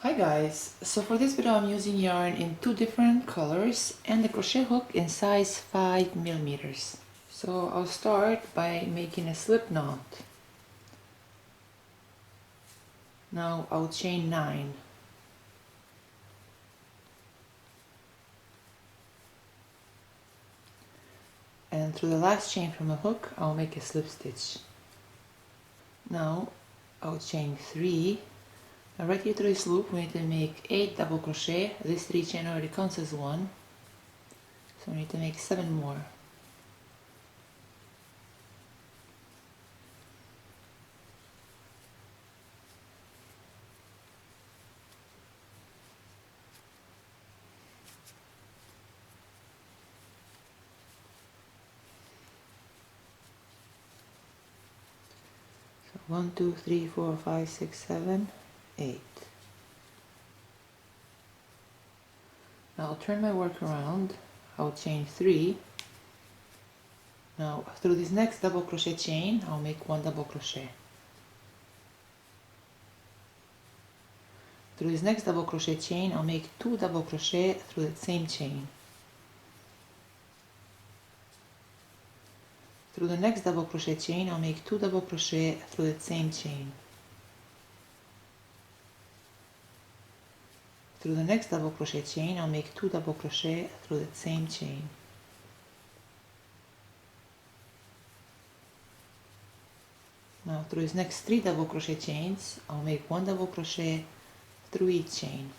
Hi guys, so for this video I'm using yarn in two different colors and the crochet hook in size 5 millimeters. So I'll start by making a slip knot. Now I'll chain 9. And through the last chain from the hook I'll make a slip stitch. Now I'll chain 3. Now right here through this loop we need to make 8 double crochet. This 3 chain already counts as 1. So we need to make 7 more. So 1, 2, 3, 4, 5, 6, 7, 8. Now I'll turn my work around. I'll chain 3. Now through this next double crochet chain I'll make 1 double crochet. Through this next double crochet chain I'll make 2 double crochet through the same chain. Through the next double crochet chain I'll make 2 double crochet through the same chain. Through the next double crochet chain I'll make 2 double crochet through the same chain. Now through this next 3 double crochet chains I'll make 1 double crochet through each chain.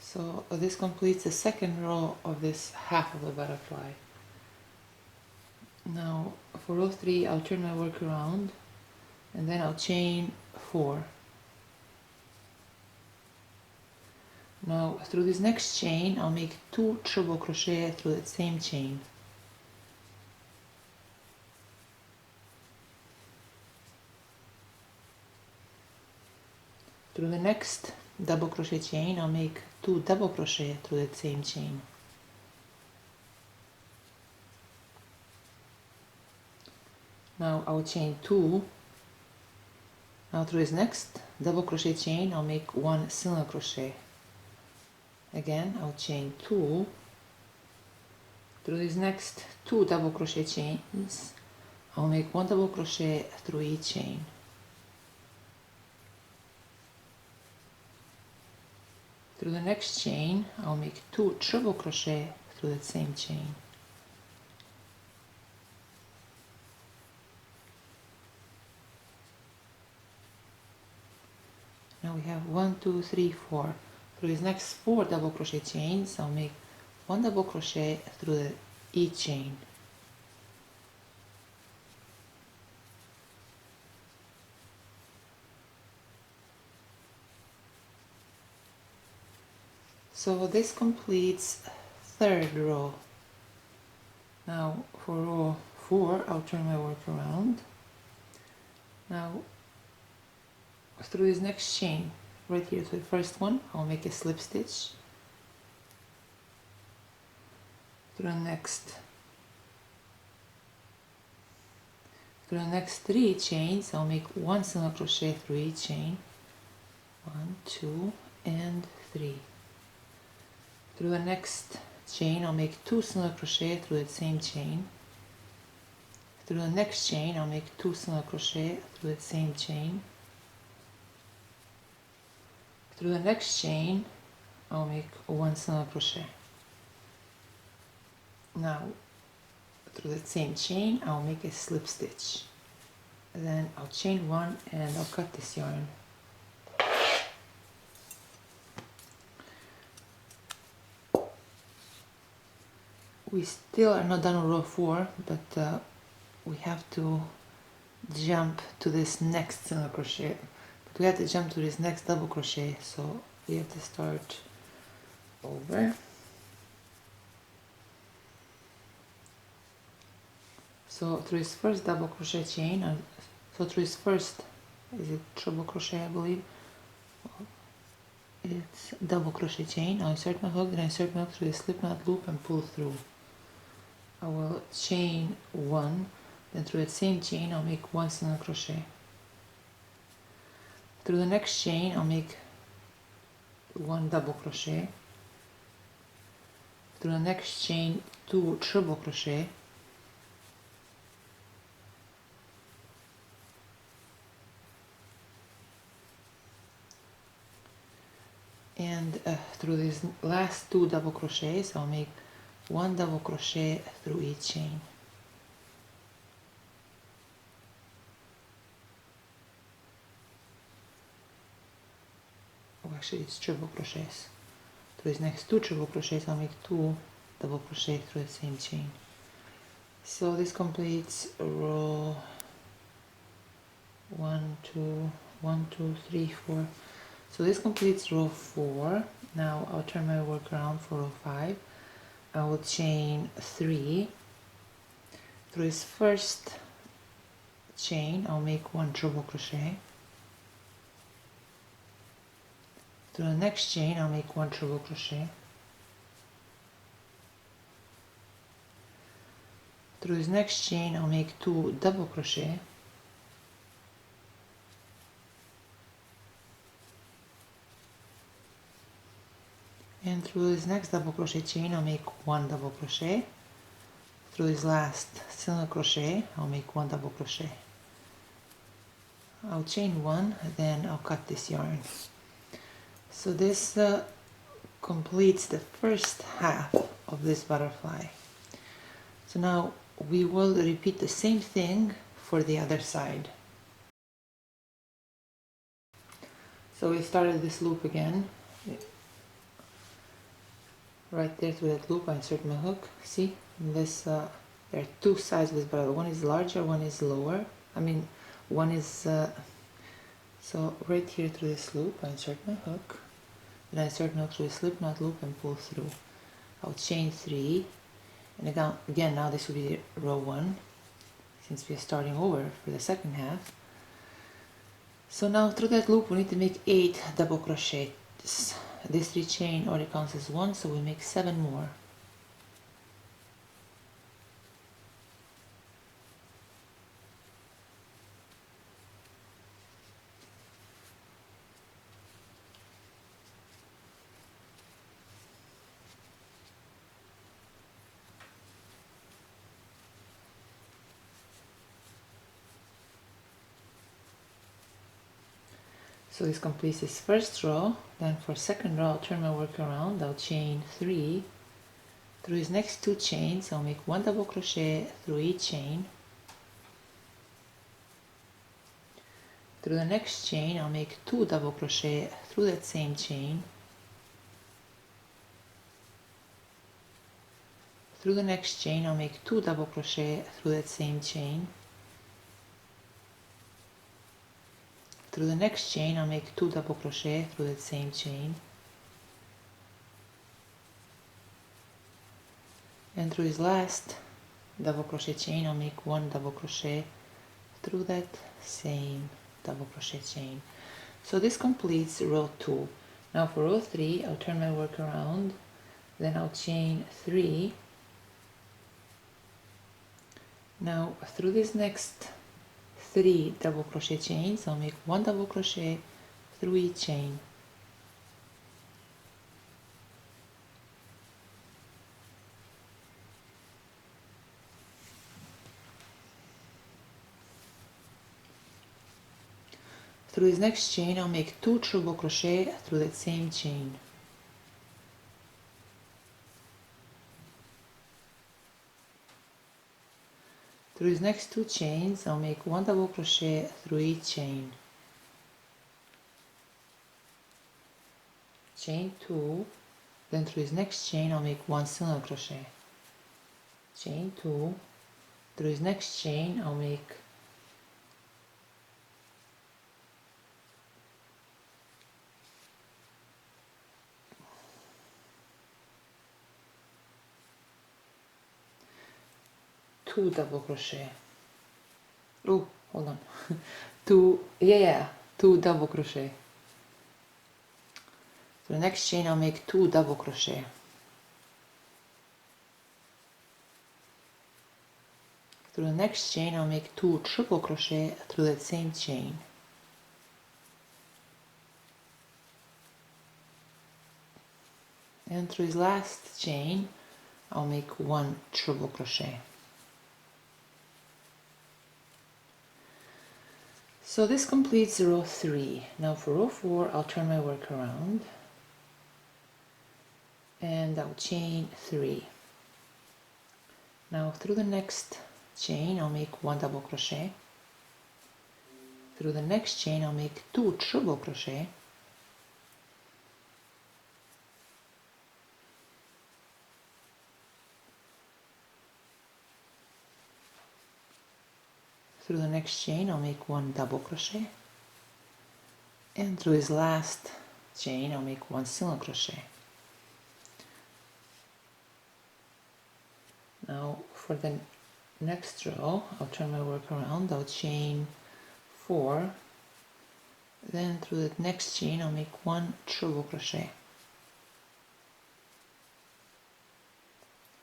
So this completes the second row of this half of the butterfly. Now for row 3 I'll turn my work around and then I'll chain 4. Now through this next chain I'll make 2 treble crochet through the same chain. Through the next double crochet chain I'll make 2 double crochet through the same chain. Now I'll chain 2. Now through this next double crochet chain I'll make 1 single crochet. Again I'll chain 2. Through these next 2 double crochet chains I'll make 1 double crochet through each chain. Through the next chain I'll make 2 treble crochet through the same chain. Now we have 1, 2, 3, 4. Through these next 4 double crochet chains I'll make 1 double crochet through each chain. So this completes third row. Now for row 4 I'll turn my work around. Now through this next chain right here to the first one I'll make a slip stitch. Through the next 3 chains I'll make 1 single crochet through each chain. 1, 2 and 3. Through the next chain I'll make 2 single crochet through the same chain. Through the next chain I'll make 2 single crochet through the same chain. Through the next chain I'll make 1 single crochet. Now through the same chain I'll make a slip stitch. Then I'll chain 1 and I'll cut this yarn. We still are not done with row 4, but we have to jump to this next single crochet. But we have to jump to this next double crochet, so we have to start over. So through this first double crochet chain, so through this first, is it treble crochet I believe? It's double crochet chain. I'll insert my hook, then I insert my hook through the slip knot loop and pull through. I will chain 1. Then through that same chain I'll make 1 single crochet. Through the next chain I'll make 1 double crochet. Through the next chain 2 triple crochet. And through these last 2 double crochets I'll make 1 double crochet through each chain. Oh, actually it's triple crochets. Through these next 2 triple crochets I'll make 2 double crochet through the same chain. So this completes row 1, 2, 1, 2, 3, 4. So this completes row 4. Now I'll turn my work around for row 5. I will chain 3. Through this first chain I'll make 1 triple crochet. Through the next chain I'll make 1 triple crochet. Through this next chain I'll make 2 double crochet. And through this next double crochet chain I'll make 1 double crochet. Through this last single crochet I'll make 1 double crochet. I'll chain 1, then I'll cut this yarn. So this completes the first half of this butterfly. So now we will repeat the same thing for the other side. So we started this loop again. Right there through that loop I insert my hook. See, this there are 2 sides of this butterfly. One is larger, one is lower. I mean, one is so right here through this loop I insert my hook. Then I insert my hook through the slip knot loop and pull through. I'll chain 3, and again now this will be row 1 since we are starting over for the second half. So now through that loop we need to make 8 double crochets. This 3 chain already counts as 1, so we make 7 more. So this completes this first row. Then for second row I'll turn my work around. I'll chain 3. Through these next 2 chains I'll make 1 double crochet through each chain. Through the next chain I'll make 2 double crochet through that same chain. Through the next chain I'll make 2 double crochet through that same chain. Through the next chain I'll make 2 double crochet through that same chain. And through this last double crochet chain I'll make 1 double crochet through that same double crochet chain. So this completes row 2. Now for row 3 I'll turn my work around, then I'll chain 3. Now through this next 3 double crochet chains I'll make 1 double crochet through each chain. Through this next chain I'll make 2 triple crochet through that same chain. Through these next 2 chains I'll make 1 double crochet through each chain. Chain 2, then through this next chain I'll make 1 single crochet. Chain 2, through this next chain I'll make 2 double crochet. Oh, hold on. 2 double crochet. So the next chain I'll make 2 double crochet. Through the next chain I'll make 2 triple crochet through that same chain. And through his last chain I'll make 1 triple crochet. So this completes row 3. Now for row 4 I'll turn my work around and I'll chain 3. Now through the next chain I'll make 1 double crochet. Through the next chain I'll make 2 triple crochet. Through the next chain I'll make 1 double crochet, and through his last chain I'll make 1 single crochet. Now for the next row I'll turn my work around, I'll chain 4, then through the next chain I'll make 1 triple crochet.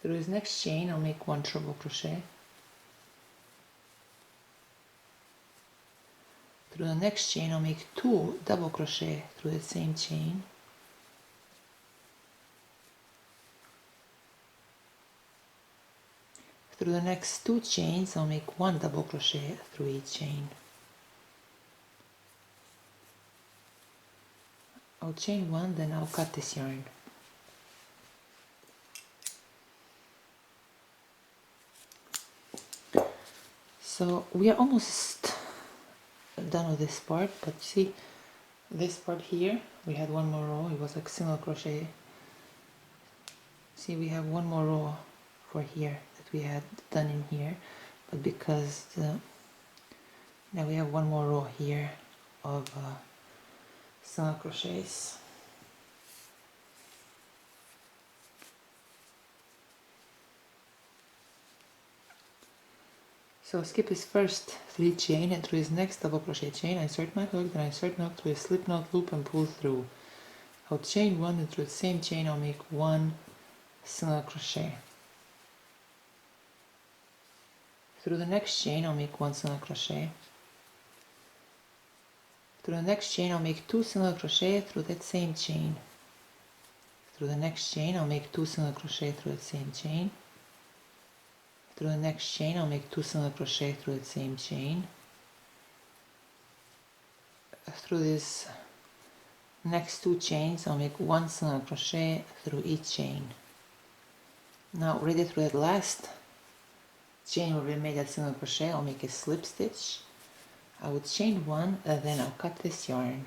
Through his next chain I'll make 1 triple crochet. Through the next chain I'll make 2 double crochet through the same chain. Through the next 2 chains I'll make 1 double crochet through each chain. I'll chain 1, then I'll cut this yarn. So we are almost done with this part, but see this part here, we had 1 more row, it was like single crochet. See, we have 1 more row for here that we had done in here, but because now we have 1 more row here of single crochets. So skip his first 3 chain, and through his next double crochet chain I insert my hook, then I insert my hook through a slip knot loop and pull through. I'll chain 1, and through the same chain I'll make 1 single crochet. Through the next chain I'll make 1 single crochet. Through the next chain I'll make 2 single crochet through that same chain. Through the next chain I'll make 2 single crochet through that same chain. Through the next chain I'll make 2 single crochet through the same chain. Through these next 2 chains I'll make 1 single crochet through each chain. Now already through that last chain where we made that single crochet I'll make a slip stitch. I would chain 1 and then I'll cut this yarn.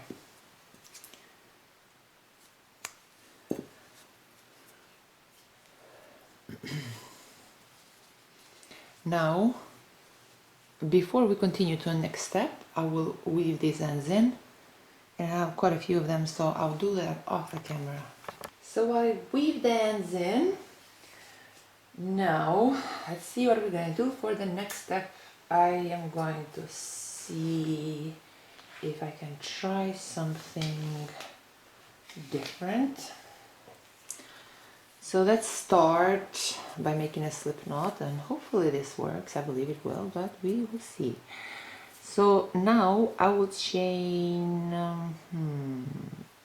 Now, before we continue to the next step, I will weave these ends in, and I have quite a few of them, so I'll do that off the camera. So I weave the ends in. Now, let's see what we're going to do for the next step. I am going to see if I can try something different. So let's start by making a slip knot, and hopefully this works. I believe it will, but we will see. So now I will chain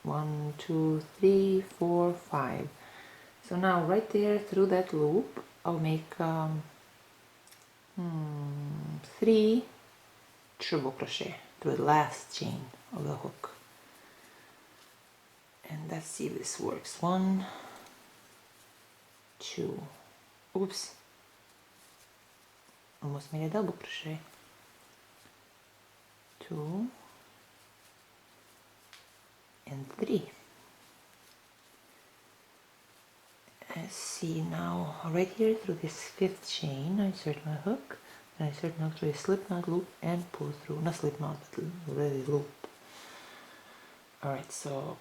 1, 2, 3, 4, 5. So now right there through that loop I'll make 3 triple crochet through the last chain of the hook. And let's see if this works. 1, 2, oops, almost made a double crochet. 2 and 3. Let's see now, right here through this 5th chain I insert my hook, and I insert my hook through a slip knot loop and pull through, not slip knot but really loop. Alright, so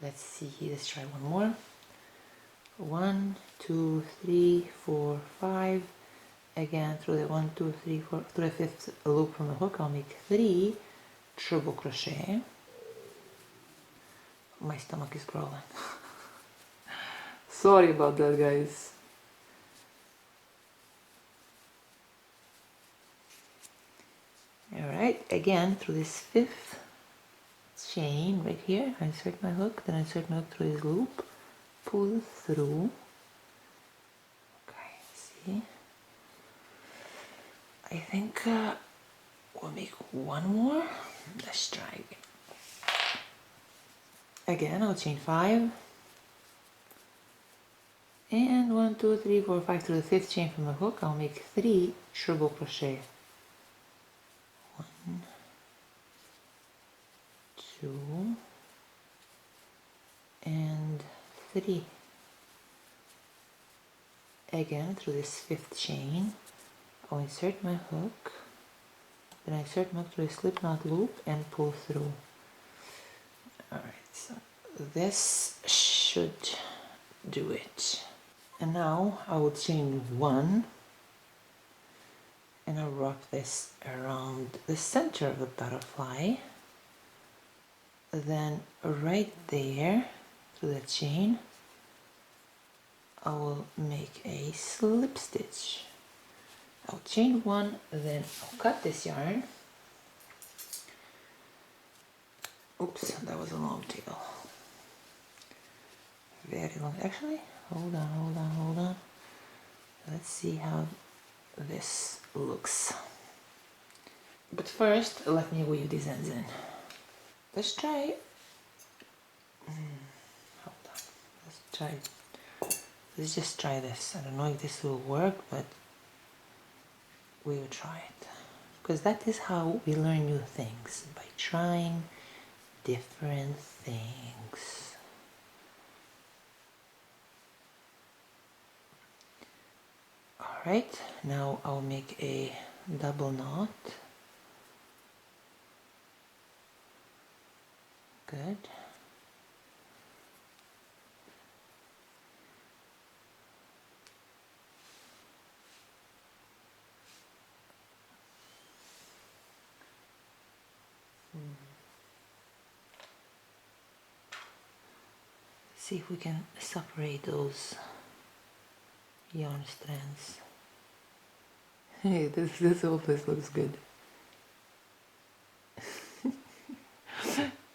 let's see, let's try one more. 1, 2, 3, 4, 5. Again through the 1, 2, 3, 4, through the 5th loop from the hook I'll make 3 triple crochet. My stomach is growling. Sorry about that, guys. Alright, again through this fifth chain right here, I insert my hook, then I insert my hook through this loop, pull through. Okay, see? I think we'll make one more. Let's try again. Again, I'll chain 5. And 1, 2, 3, 4, 5 through the fifth chain from the hook, I'll make 3 treble crochet. 1, 2, and 3. Again, through this fifth chain, I'll insert my hook, then I insert my hook through a slip knot loop and pull through. Alright, so this should do it. And now I will chain 1 and I'll wrap this around the center of the butterfly. Then right there through the chain I will make a slip stitch. I'll chain 1, then I'll cut this yarn. Oops, that was a long tail. Very long. Actually, hold on. Let's see how this looks. But first, let me weave these ends in. Let's try. Hold on. Let's try. Let's just try this. I don't know if this will work, but we will try it. Because that is how we learn new things, by trying different things. Alright, now I'll make a double knot. Good. See if we can separate those yarn strands. Hey, this whole place looks good.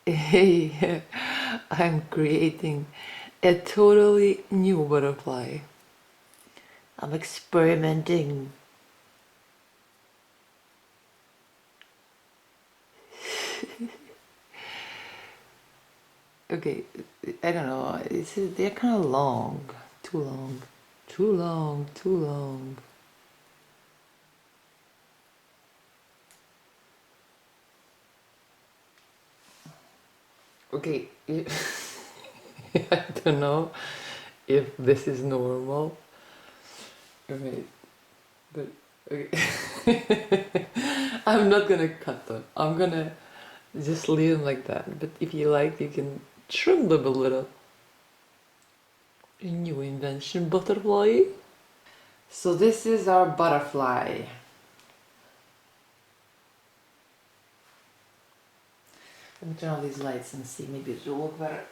Hey, I'm creating a totally new butterfly. I'm experimenting. Okay, I don't know. They're kind of long. Too long. Too long. Too long. Okay, I don't know if this is normal. Okay, but okay. I'm not gonna cut them. I'm gonna just leave them like that. But if you like, you can trim them a little. A new invention, butterfly. So this is our butterfly. Let me turn on these lights and see, maybe it will look better.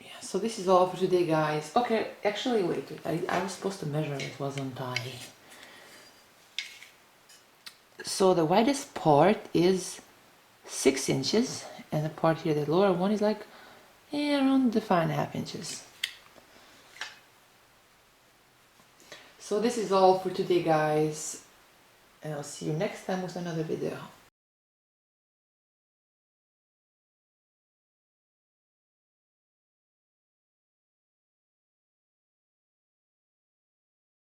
Yeah, so this is all for today, guys. Okay, actually, wait, I was supposed to measure it, wasn't I? So the widest part is 6 inches, and the part here, the lower one, is like around 5.5 inches. So this is all for today, guys, and I'll see you next time with another video.